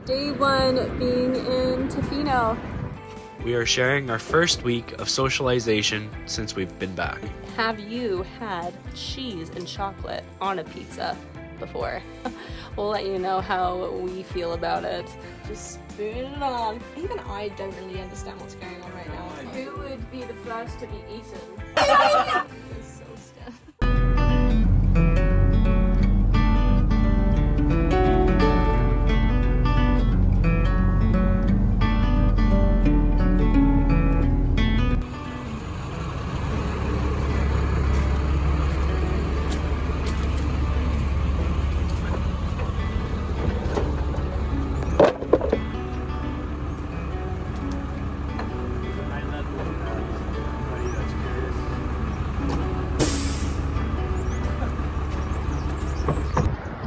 day one being in Tofino. We are sharing our first week of socialization since we've been back. Have you had cheese and chocolate on a pizza before? We'll let you know how we feel about it. Just spoon it on. Even I don't really understand what's going on right now. Who would be the first to be eaten? It's so stiff.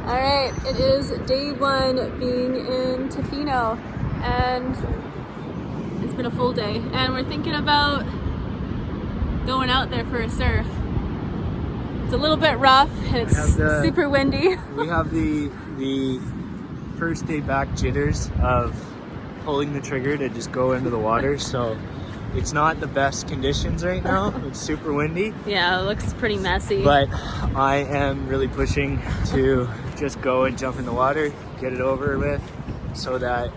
Alright, it is day one being in Tofino, and it's been a full day, and we're thinking about going out there for a surf. It's a little bit rough, and it's super windy. We have the first day back jitters of pulling the trigger to just go into the water, so it's not the best conditions right now. It's super windy. Yeah, it looks pretty messy. But I am really pushing to just go and jump in the water, get it over with, so that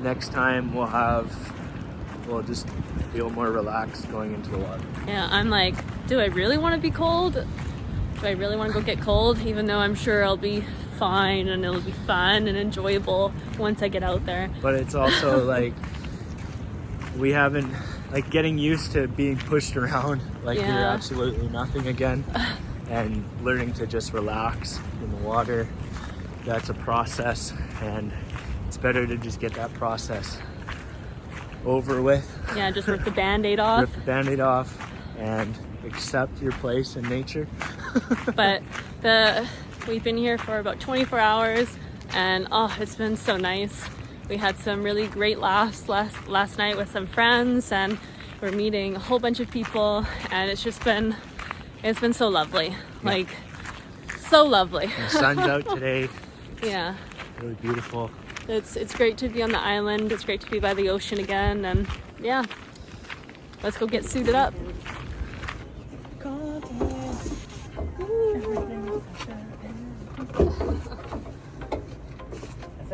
next time we'll just feel more relaxed going into the water. Yeah, I'm like, do I really want to be cold? Do I really want to go get cold? Even though I'm sure I'll be fine and it'll be fun and enjoyable once I get out there. But it's also like, we haven't, like, getting used to being pushed around like you're absolutely nothing again, and learning to just relax in the water. That's a process, and it's better to just get that process over with. Yeah, just rip the Band-Aid off. Rip the Band-Aid off and accept your place in nature. But we've been here for about 24 hours, and it's been so nice. We had some really great laughs last night with some friends, and we're meeting a whole bunch of people, and it's been so lovely. Yeah. Like, so lovely. The sun's out today. Yeah. Really beautiful. It's great to be on the island. It's great to be by the ocean again, and yeah. Let's go get suited up.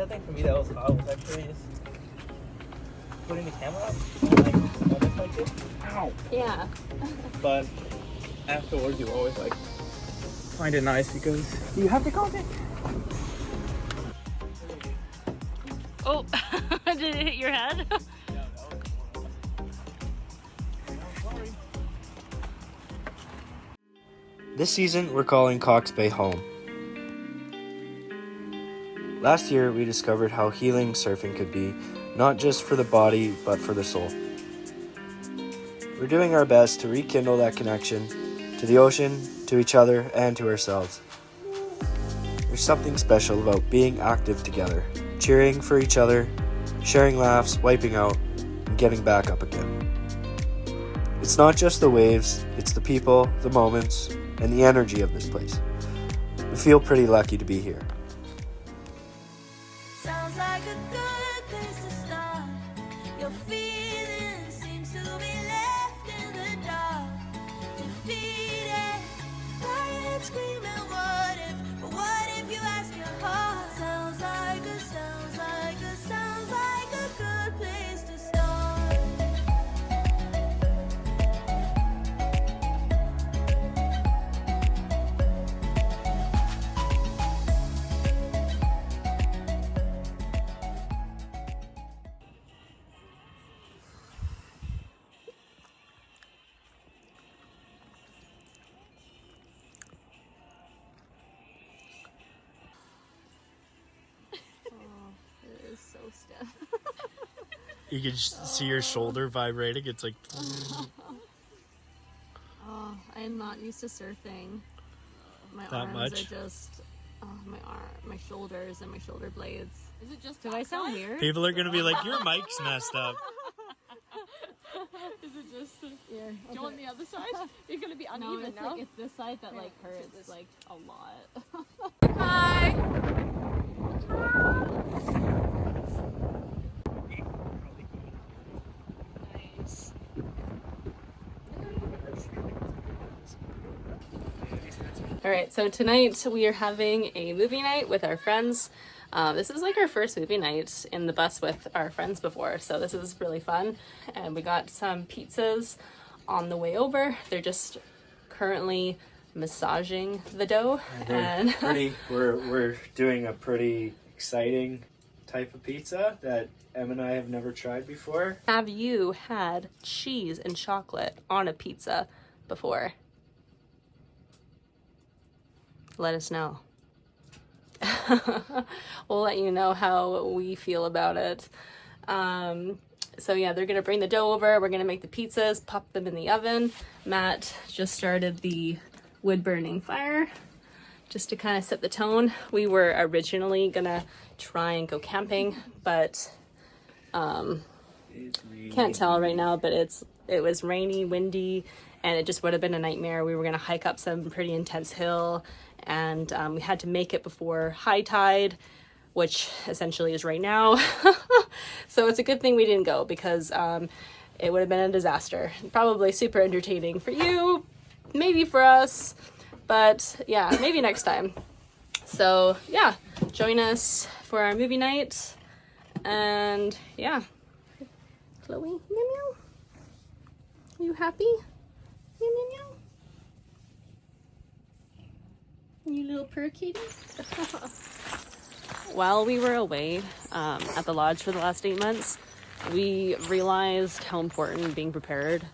I think for me that was hard was actually just putting the camera up and like this. Ow! Yeah. But afterwards you always like find it nice because you have the content. Oh, did it hit your head? This season, we're calling Cox Bay home. Last year, we discovered how healing surfing could be, not just for the body, but for the soul. We're doing our best to rekindle that connection to the ocean, to each other, and to ourselves. There's something special about being active together, cheering for each other, sharing laughs, wiping out, and getting back up again. It's not just the waves, it's the people, the moments, and the energy of this place. We feel pretty lucky to be here. Sounds like a good place to start. Your feelings seem to be left in the dark. Defeated, quiet screaming, what if you ask your heart? Sounds like a good place to start. It is so stiff. You can see your shoulder vibrating. It's like... Oh, I am not used to surfing. My That arms much? are just, my shoulders and my shoulder blades. Is it just Do I sound weird? People are going to be like, your mic's messed up. Is it just Yeah. do you want the other side? You're gonna be No, uneven it's now. like it's this side that like hurts this. like a lot. Hi. All right, so tonight we are having a movie night with our friends. This is like our first movie night in the bus with our friends before, so this is really fun. And we got some pizzas on the way over. They're just currently massaging the dough. And we're doing a pretty exciting type of pizza that Em and I have never tried before. Have you had cheese and chocolate on a pizza before? Let us know. We'll let you know how we feel about it. So yeah, they're gonna bring the dough over. We're gonna make the pizzas, pop them in the oven. Matt just started the wood burning fire just to kind of set the tone. We were originally gonna try and go camping, but can't tell right now, but it was rainy, windy, and it just would have been a nightmare. We were gonna hike up some pretty intense hill, and we had to make it before high tide, which essentially is right now. So it's a good thing we didn't go, because it would have been a disaster. Probably super entertaining for you, maybe for us, but yeah, maybe next time. So yeah, join us for our movie night, and yeah. Chloe, meow meow. Are you happy? Meow meow meow. You little purr kitty. While we were away at the lodge for the last 8 months, we realized how important being prepared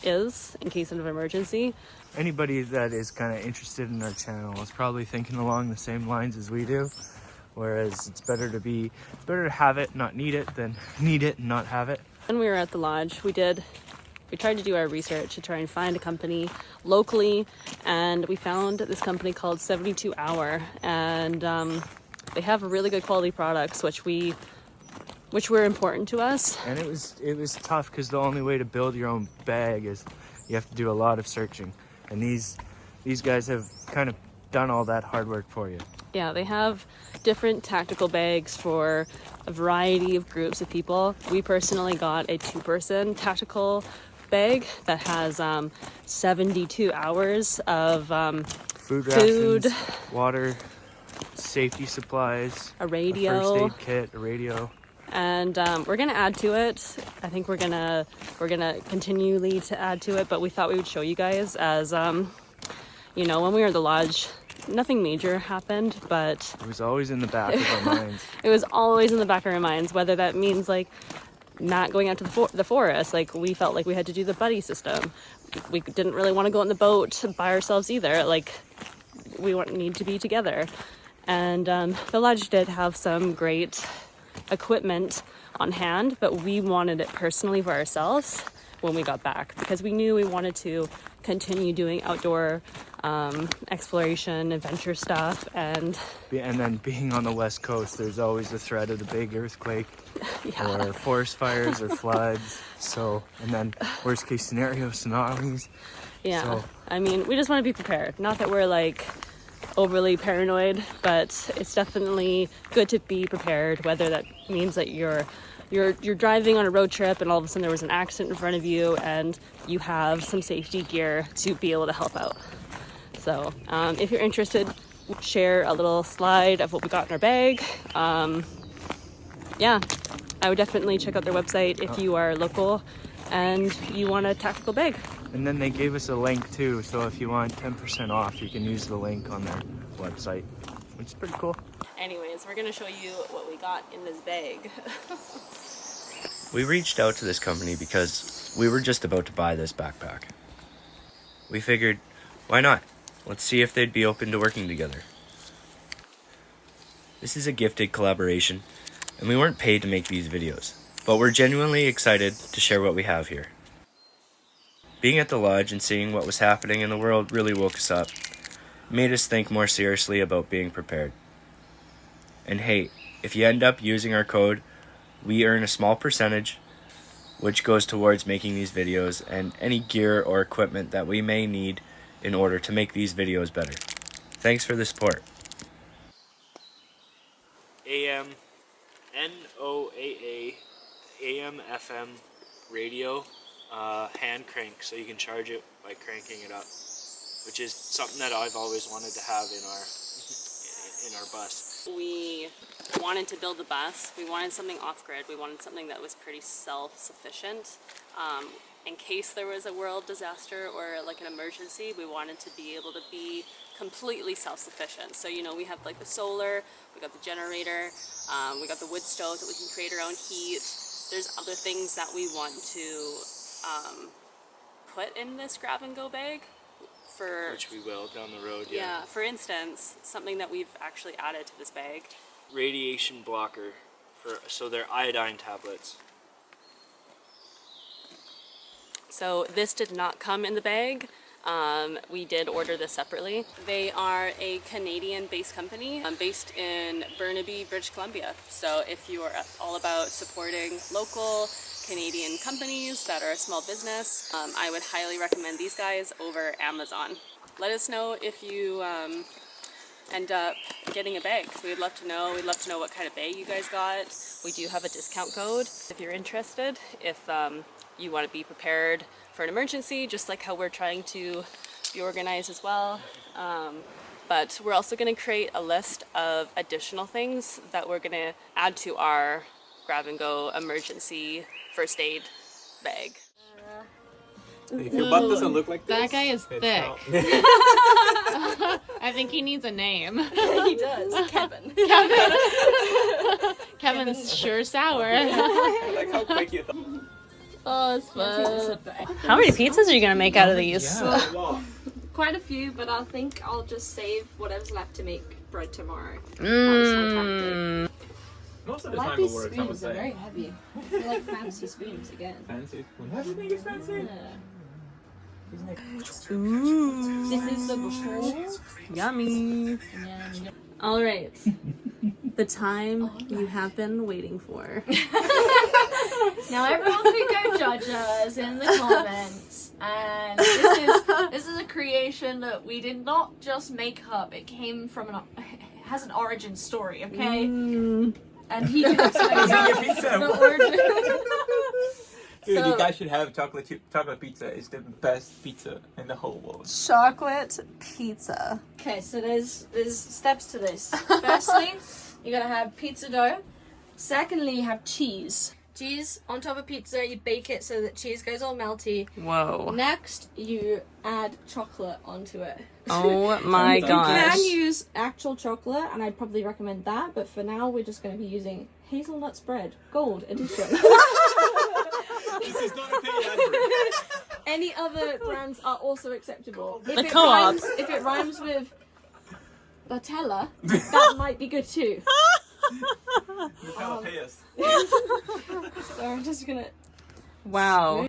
is in case of an emergency. Anybody that is kind of interested in our channel is probably thinking along the same lines as we do. Whereas it's better to have it, not need it, than need it and not have it. When we were at the lodge, we tried to do our research to try and find a company locally, and we found this company called 72 Hour, and they have really good quality products, which were important to us. And it was tough because the only way to build your own bag is you have to do a lot of searching, and these guys have kind of done all that hard work for you. Yeah, they have different tactical bags for a variety of groups of people. We personally got a 2-person tactical bag that has 72 hours of food rations, water, safety supplies, a radio, a first aid kit, a radio. And we're gonna add to it. I think we're gonna continually to add to it, but we thought we would show you guys as you know, when we were at the lodge, nothing major happened, but it was always in the back of our minds. It was always in the back of our minds, whether that means like not going out to the forest. Like, we felt like we had to do the buddy system. We didn't really want to go on the boat by ourselves either. Like, we need to be together. And the lodge did have some great equipment on hand, but we wanted it personally for ourselves when we got back, because we knew we wanted to continue doing outdoor exploration, adventure stuff, and then being on the West Coast, there's always the threat of the big earthquake, or forest fires or floods. So, and then worst case scenario, tsunamis. Yeah, so, I mean, we just want to be prepared. Not that we're like overly paranoid, but it's definitely good to be prepared, whether that means that you're driving on a road trip and all of a sudden there was an accident in front of you and you have some safety gear to be able to help out. So if you're interested, share a little slide of what we got in our bag. Yeah, I would definitely check out their website if you are local and you want a tactical bag. And then they gave us a link too, so if you want 10% off, you can use the link on their website, which is pretty cool. Anyways, we're gonna show you what we got in this bag. We reached out to this company because we were just about to buy this backpack. We figured, why not? Let's see if they'd be open to working together. This is a gifted collaboration, and we weren't paid to make these videos, but we're genuinely excited to share what we have here. Being at the lodge and seeing what was happening in the world really woke us up, made us think more seriously about being prepared. And hey, if you end up using our code, we earn a small percentage, which goes towards making these videos and any gear or equipment that we may need in order to make these videos better. Thanks for the support. AM, NOAA, AM, FM radio, hand crank, so you can charge it by cranking it up. which is something that I've always wanted to have in our bus. We wanted to build a bus. We wanted something off-grid. We wanted something that was pretty self-sufficient. In case there was a world disaster or like an emergency, we wanted to be able to be completely self-sufficient. So, you know, we have like the solar, we got the generator, we got the wood stove that we can create our own heat. There's other things that we want to put in this grab and go bag. Which we will down the road, yeah. For instance, something that we've actually added to this bag. Radiation blocker, so they're iodine tablets. So this did not come in the bag. We did order this separately. They are a Canadian-based company based in Burnaby, British Columbia. So if you are all about supporting local Canadian companies that are a small business, I would highly recommend these guys over Amazon. Let us know if you end up getting a bag. We'd love to know. We'd love to know what kind of bag you guys got. We do have a discount code if you're interested. If you want to be prepared for an emergency, just like how we're trying to be organized as well. But we're also going to create a list of additional things that we're going to add to our grab and go emergency first aid bag. If your butt doesn't look like this, That guy is thick. I think he needs a name. He does. Kevin. Kevin's sure sour. I like how quick you thought. Oh, it's fun. How many pizzas are you going to make out of these? Quite a few, but I think I'll just save whatever's left to make bread tomorrow. Most of the time it works, I would Spoons are very say. heavy. They're like fancy spoons again. Fancy spoon. Everything is fancy. Ooh, This is the before. yummy. All right. The time you have been waiting for. Now everyone can go judge us in the comments. And this is a creation that we did not just make up. It came from it has an origin story, okay? And he can explain the origin. Dude, So- you guys should have chocolate pizza. It's the best pizza in the whole world. Chocolate pizza. Okay, so there's steps to this. Firstly, you gotta have pizza dough. Secondly, you have cheese. Cheese on top of pizza, you bake it so that cheese goes all melty. Whoa. Next, you add chocolate onto it. Oh my You can gosh. use actual chocolate, and I'd probably recommend that, but for now, we're just going to be using hazelnut spread, gold edition. This is not a paid advert. Any other brands are also acceptable. If The co-op. If it rhymes with Batella, that might be good too. You gotta pay us. So I'm just gonna. Wow.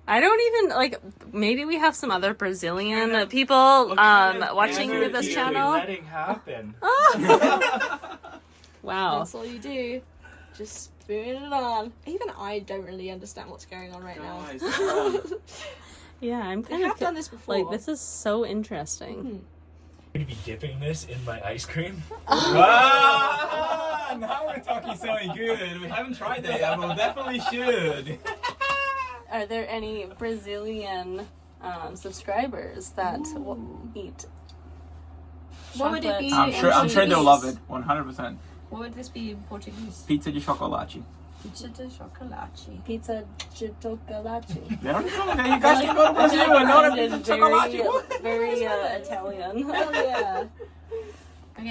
I don't even like. Maybe we have some other Brazilian people watching this channel. Letting happen. Wow. That's all you do. Just spoon it on. Even I don't really understand what's going on right now. Yeah, I'm I kind have of done this before. like this is so interesting. I'm gonna be dipping this in my ice cream. Ah, now we're talking something good. We haven't tried it yet, but we definitely should. Are there any Brazilian subscribers that will eat? What would it be? chocolate? I'm sure they'll love it. 100%. What would this be in Portuguese? Pizza de chocolate. Pizza de chocolate. Pizza de chocolate. They don't know that. You guys can go to Brazil and know that pizza de chocolate. Very Italian. Oh yeah.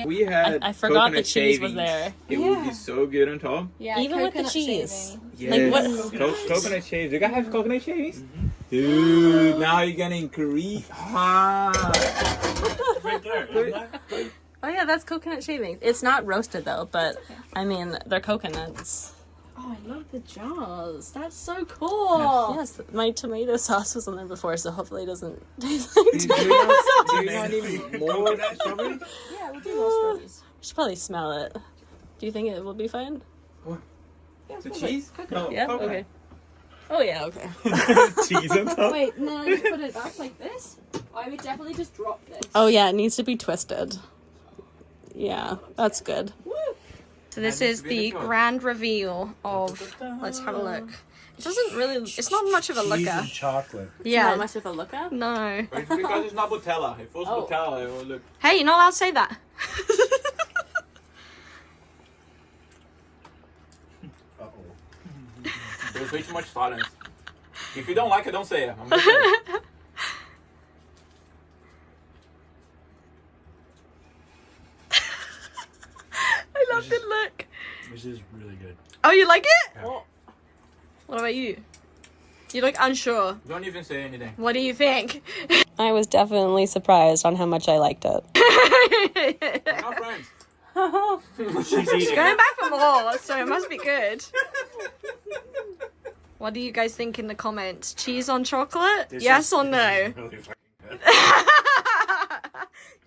We had I forgot the coconut cheese was shavings. there. It would be so good on top. Yeah. Even with the coconut cheese. shaving. Yes. Like what? Coconut shavings. You guys have coconut shavings? Dude, now you're getting grease. Ah. Right there, isn't that? Oh yeah, that's coconut shavings. It's not roasted though, but I mean they're coconuts. Oh, I love the jars. That's so cool. Yes, my tomato sauce was on there before, so hopefully it doesn't taste like Do tomato you sauce. not need more strawberry? Yeah, we'll do more strawberries. We should probably smell it. Do you think it will be fine? Yeah, The it's cheese? No, Yeah. coconut. Okay. Oh yeah. Okay. Cheese on top. Wait, no, just put it back like this. I would definitely just drop this. Oh yeah, it needs to be twisted. Yeah, that's good. So this is the grand reveal of, let's have a look. It doesn't really. It's not much of a Cheese looker. and chocolate. Yeah. Not much of a looker. No. It's because it's not Nutella. If it was Oh. Nutella, it would look. Hey, you're not allowed to say that. Uh-oh. There's way too much silence. If you don't like it, don't say it. I'm just saying. I love the look. This is really good. Oh, you like it? Yeah. What about you? You look unsure. Don't even say anything. What do you think? I was definitely surprised on how much I liked it. We're not friends. She's eating. Going back for more, so it must be good. What do you guys think in the comments? Cheese on chocolate? This Yes is- or this no? is really fucking good.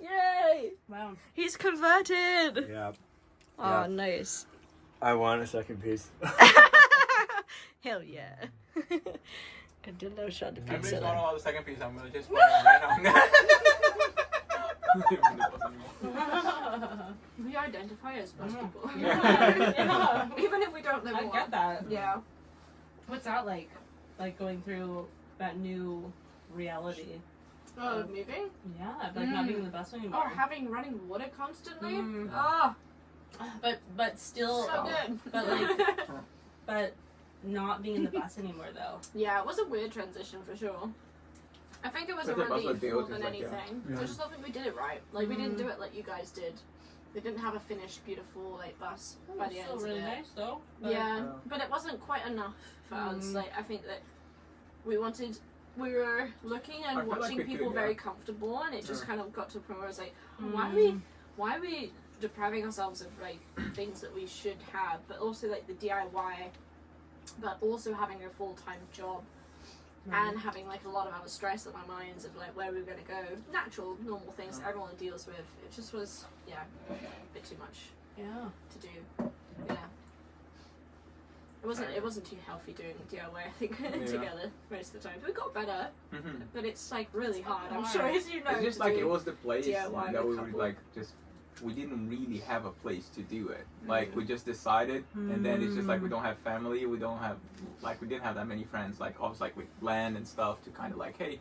Yay! Wow. He's converted. Yeah. Oh, Yeah. nice. I want a second piece. Hell yeah. Could do a little shot of Everybody's pizza. not allowed the second piece. I'm gonna just put it right now. We identify as bus people. Yeah. Even if we don't live I alone. get that. Yeah. What's that like? Like going through that new reality? Oh, moving? Yeah, like not being the best anymore. Or having running water constantly? Mm. Oh, But still, so good. But like, but not being in the bus anymore though. Yeah, it was a weird transition for sure. I think it was a But the bus relief would be more just than like, yeah. anything. Yeah. I just don't think we did it right. Like, we didn't do it like you guys did. We didn't have a finished, beautiful, like, bus by the end Still of really it. nice though. But Yeah, but it wasn't quite enough for us. Like, I think that we were looking I and feel like watching we people could, yeah. very comfortable, and it just Yeah. kind of got to a point where I was like, oh, Mm. why are we depriving ourselves of like things that we should have, but also like the DIY, but also having a full-time job and having like a lot of other stress on our minds of like where we were going to go, natural, normal things that everyone deals with. It just was, yeah, a bit too much yeah. to do. Yeah. It wasn't too healthy doing DIY, I think, together most of the time. We got better, Mhm. but it's like really hard. I'm hard. sure as you know. It's just to like do. it was the place DIY that we with were couple. like just we didn't really have a place to do it. Like we just decided, and then it's just like we don't have family, we don't have like we didn't have that many friends. Like I was like with land and stuff to kind of like, hey,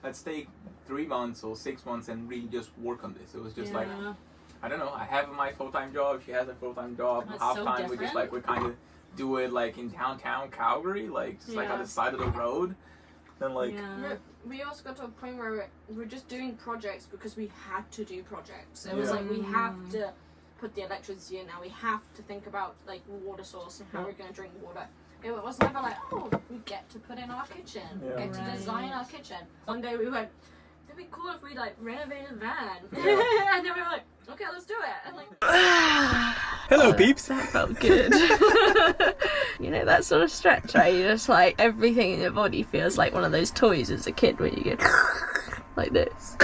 let's take 3 months or 6 months and really just work on this. It was just like Yeah. I don't know. I have my full-time job. She has a full-time job. That's Half so time we just different. like we kind of do it like in downtown Calgary, like just like on Yeah. the side of the road. Then like Yeah. We also got to a point where we're just doing projects because we had to do projects. It was Yeah. like we have to put the electricity in now. We have to think about like water source and how Yeah. we're going to drink water. It was never like, oh, we get to put in our kitchen. We Yeah. get to Right. design our kitchen. One day we went, it'd be cool if we like renovated a van. Yeah. And then we were like, okay, let's do it. And like, hello peeps. that felt good. You know, that sort of stretch, right? You're just like, everything in your body feels like one of those toys as a kid when you get like this.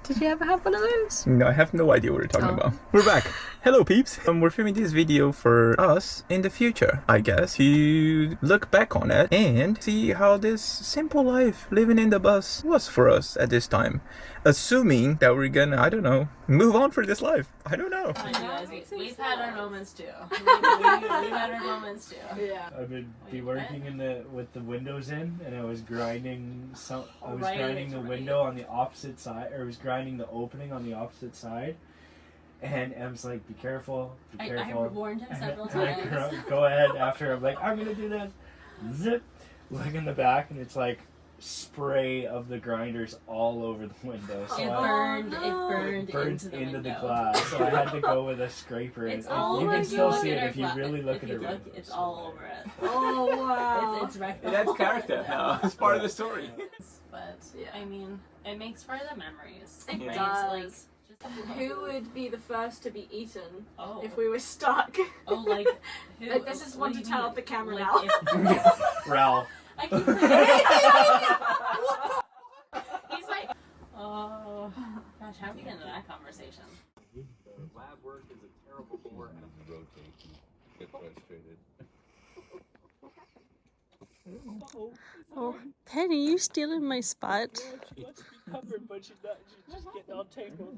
Did you ever have one of those? No, I have no idea what you're talking Oh. about. We're back. Hello peeps. We're filming this video for us in the future, I guess. To look back on it and see how this simple life living in the bus was for us at this time. Assuming that we're gonna, I don't know, move on for this life. I don't know. We've had our moments too. We've had our moments too. Yeah. I would be working with the windows in, and I was grinding I was Right, grinding the right. window on the opposite side, or I was grinding the opening on the opposite side. And Em's like, "Be careful, be I careful." warned him several And I times. go ahead after. I'm like, "I'm gonna do this." Zip. Look in the back, and it's like spray of the grinders all over the window. So It I burned. no. It burned burnt into the into the window. glass. So I had to go with a scraper. It's and all you over can still it. see it Look if you at our really flat- look if at you it. look, it's all over it. Oh, wow. It's wrecked. That's character now. It's part of the story. But Yeah. I mean, it makes for the memories. It right? does. Like, just- Who would be the first to be eaten Oh. if we were stuck? Oh, like who? Like, this is what one do to you tell mean? up the camera Like, now. if- Ralph. I keep forgetting. He's like, oh gosh, how do we get into that conversation? Lab work is a terrible bore and You rotate, you get frustrated. Oh, Penny, you stealing my spot? She wants to be covered, but she's not. She's just getting all tangled.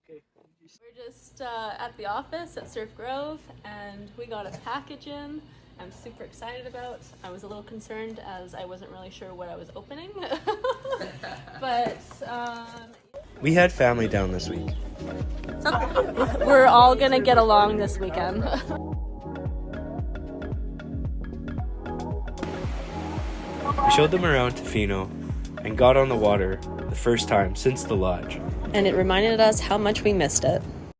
Okay. We're just at the office at Surf Grove, and we got a package in. I'm super excited about. I was a little concerned as I wasn't really sure what I was opening. But We had family down this week. we're all gonna get along this weekend. We showed them around Tofino and got on the water the first time since the lodge. And it reminded us how much we missed it.